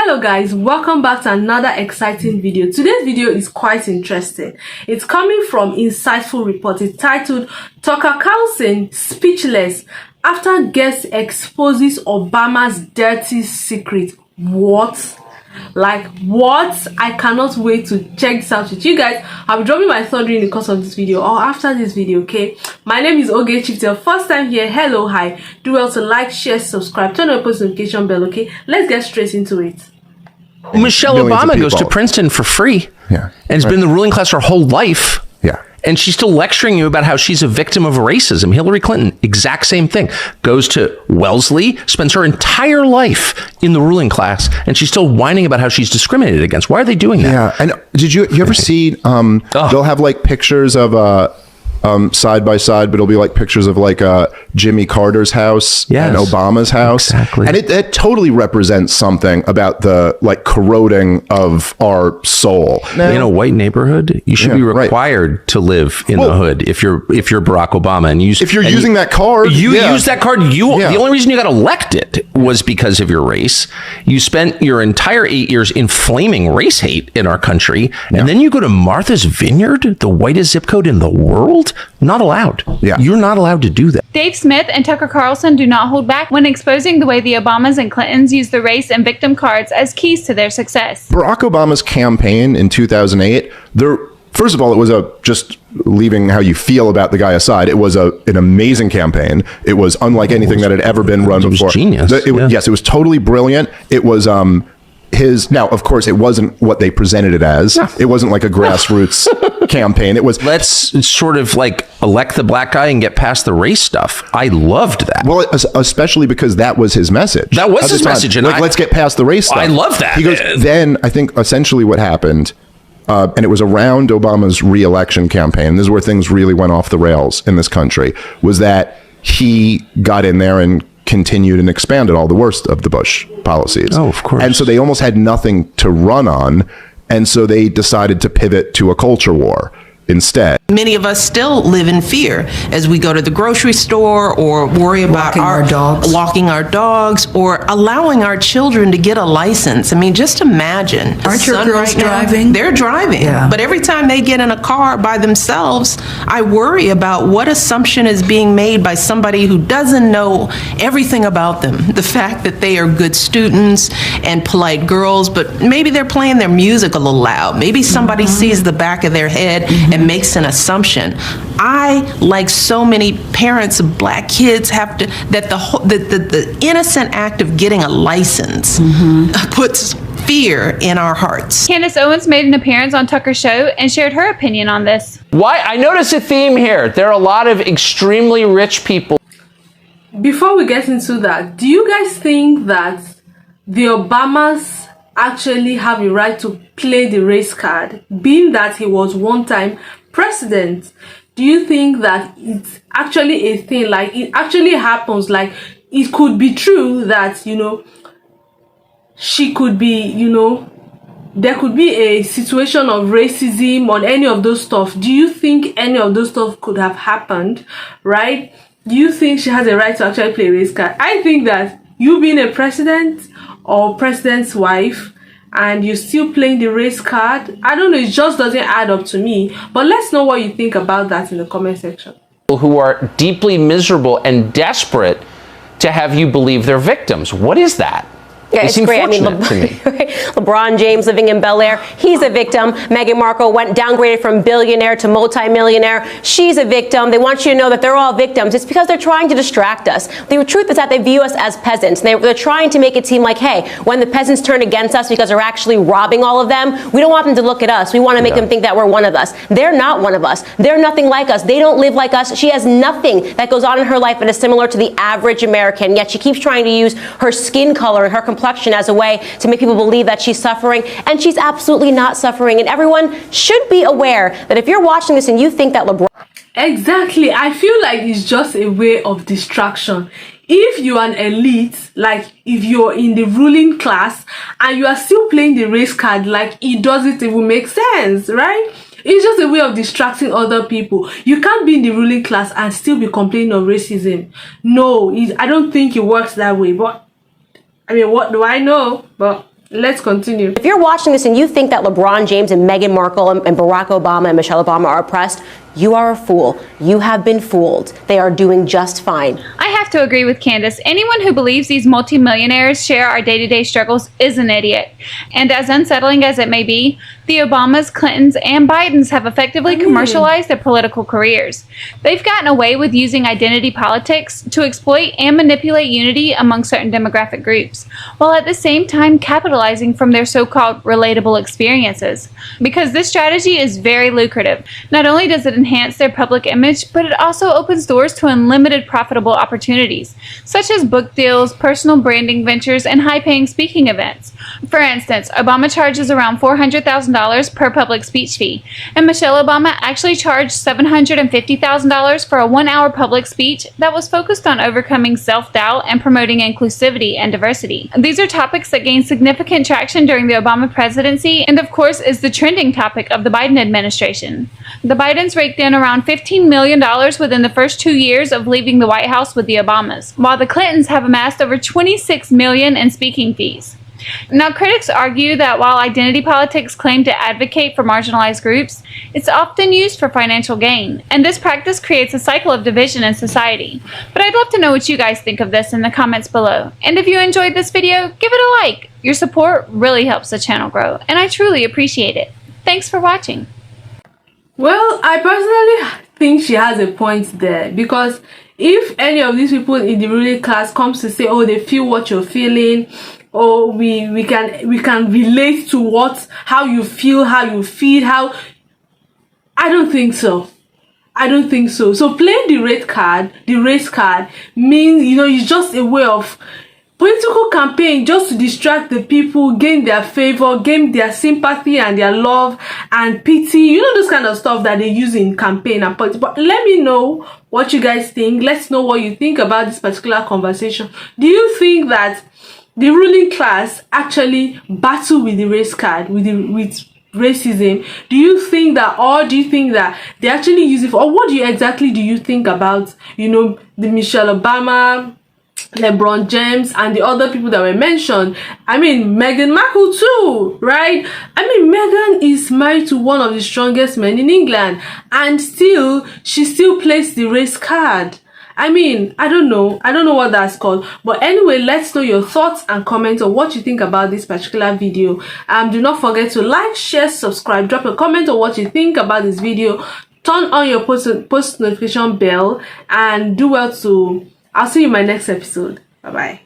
Hello guys, welcome back to another exciting video. Today's video is quite interesting. It's coming from Insightful Report. It's titled Tucker Carlson Speechless After Guest Exposes Obama's Dirty Secret. What? Like what? I cannot wait to check this out with you guys. I'll be dropping my thought during the course of this video or after this video, okay? My name is Ogechi. If it's your first time here, hello, hi. Do well to like, share, subscribe, turn on the post notification bell, okay? Let's get straight into it. Michelle Obama goes to Princeton for free. Yeah. And has been in the ruling class her whole life. Yeah. And she's still lecturing you about how she's a victim of racism. Hillary Clinton, exact same thing. Goes to Wellesley, spends her entire life in the ruling class, and she's still whining about how she's discriminated against. Why are they doing that? Yeah. And did you ever see, they'll have like pictures of, side by side, but it'll be like pictures of like Jimmy Carter's house and Obama's house. Exactly. And it totally represents something about the like corroding of our soul. Now, in a white neighborhood, you should be required to live in the hood if you're Barack Obama and use. If you're using that card, use that card. The only reason you got elected was because of your race. You spent your entire 8 years inflaming race hate in our country, and then you go to Martha's Vineyard, the whitest zip code in the world. Not allowed. Yeah, you're not allowed to do that. Dave Smith and Tucker Carlson do not hold back when exposing the way the Obamas and Clintons use the race and victim cards as keys to their success. Barack Obama's campaign in 2008, first of all, it was just leaving how you feel about the guy aside. It was an amazing campaign. It was unlike anything that had ever been run before. It was genius. Yes, it was totally brilliant. It was now, of course, it wasn't what they presented it as. It wasn't like a grassroots campaign. It was, let's sort of like elect the black guy and get past the race stuff. I loved that. Well, especially because that was his message. That was his message. And let's get past the race stuff. I love that. He goes, then I think essentially what happened, and it was around Obama's re-election campaign, this is where things really went off the rails in this country, was that he got in there and continued and expanded all the worst of the Bush policies. Oh, of course. And so they almost had nothing to run on. And so they decided to pivot to a culture war instead. Many of us still live in fear as we go to the grocery store or worry about walking our dogs or allowing our children to get a license. I mean, just imagine. Aren't your girls driving? They're driving. Yeah. But every time they get in a car by themselves, I worry about what assumption is being made by somebody who doesn't know everything about them. The fact that they are good students and polite girls, but maybe they're playing their music a little loud. Maybe somebody sees the back of their head and makes an assumption. I, like so many parents of black kids, have to, that the innocent act of getting a license puts fear in our hearts. Candace Owens made an appearance on Tucker's show and shared her opinion on this. Why? I notice a theme here. There are a lot of extremely rich people. Before we get into that, do you guys think that the Obamas actually have a right to play the race card, being that he was one time president? Do you think that it's actually a thing, like it actually happens, like it could be true that, you know, she could be, you know, there could be a situation of racism on any of those stuff? Do you think any of those stuff could have happened, right? Do you think she has a right to actually play a race card? I think that you being a president or president's wife and you're still playing the race card, I don't know, it just doesn't add up to me. But let's know what you think about that in the comment section. Who are deeply miserable and desperate to have you believe they're victims. What is that? Yeah, it's great. I mean, LeBron James living in Bel Air, he's a victim. Meghan Markle went downgraded from billionaire to multimillionaire. She's a victim. They want you to know that they're all victims. It's because they're trying to distract us. The truth is that they view us as peasants. They're trying to make it seem like, hey, when the peasants turn against us because they're actually robbing all of them, we don't want them to look at us. We want to make them think that we're one of us. They're not one of us. They're nothing like us. They don't live like us. She has nothing that goes on in her life that is similar to the average American, yet she keeps trying to use her skin color and her complexion as a way to make people believe that she's suffering, and she's absolutely not suffering. And everyone should be aware that if you're watching this and you think that LeBron... Exactly. I feel like it's just a way of distraction. If you're an elite, like if you're in the ruling class and you are still playing the race card, like it doesn't even make sense, right? It's just a way of distracting other people. You can't be in the ruling class and still be complaining of racism. No, I don't think it works that way. But I mean, what do I know? But Let's continue. If you're watching this and you think that LeBron James and Meghan Markle and Barack Obama and Michelle Obama are oppressed, you are a fool. You have been fooled. They are doing just fine. I have to agree with Candace. Anyone who believes these multimillionaires share our day-to-day struggles is an idiot. And as unsettling as it may be, the Obamas, Clintons, and Bidens have effectively commercialized their political careers. They've gotten away with using identity politics to exploit and manipulate unity among certain demographic groups, while at the same time capitalizing from their so-called relatable experiences. Because this strategy is very lucrative. Not only does it enhance their public image, but it also opens doors to unlimited profitable opportunities, such as book deals, personal branding ventures, and high-paying speaking events. For instance, Obama charges around $400,000 per public speech fee, and Michelle Obama actually charged $750,000 for a 1-hour public speech that was focused on overcoming self-doubt and promoting inclusivity and diversity. These are topics that gained significant traction during the Obama presidency, and of course is the trending topic of the Biden administration. The Bidens raked in around $15 million within the first 2 years of leaving the White House with the Obamas, while the Clintons have amassed over $26 million in speaking fees. Now, critics argue that while identity politics claim to advocate for marginalized groups, it's often used for financial gain, and this practice creates a cycle of division in society. But I'd love to know what you guys think of this in the comments below. And if you enjoyed this video, give it a like. Your support really helps the channel grow, and I truly appreciate it. Thanks for watching. Well, I personally think she has a point there, because if any of these people in the ruling class comes to say, oh, they feel what you're feeling, or we can relate to how you feel, how you feel, I don't think so. I don't think so. So playing the race card means, it's just a way of political campaign, just to distract the people, gain their favor, gain their sympathy and their love and pity, those kind of stuff that they use in campaign and politics. But let me know what you guys think. Let's know what you think about this particular conversation. Do you think that the ruling class actually battle with the race card, with racism? Do you think that, or do you think that they actually use it for, or what exactly do you think about, the Michelle Obama, LeBron James, and the other people that were mentioned? I mean, Meghan Markle too, right? I mean, Meghan is married to one of the strongest men in England, and she still plays the race card. I mean, I don't know what that's called. But anyway, let's know your thoughts and comments on what you think about this particular video. Do not forget to like, share, subscribe, drop a comment on what you think about this video. Turn on your post notification bell, and do well to... I'll see you in my next episode. Bye-bye.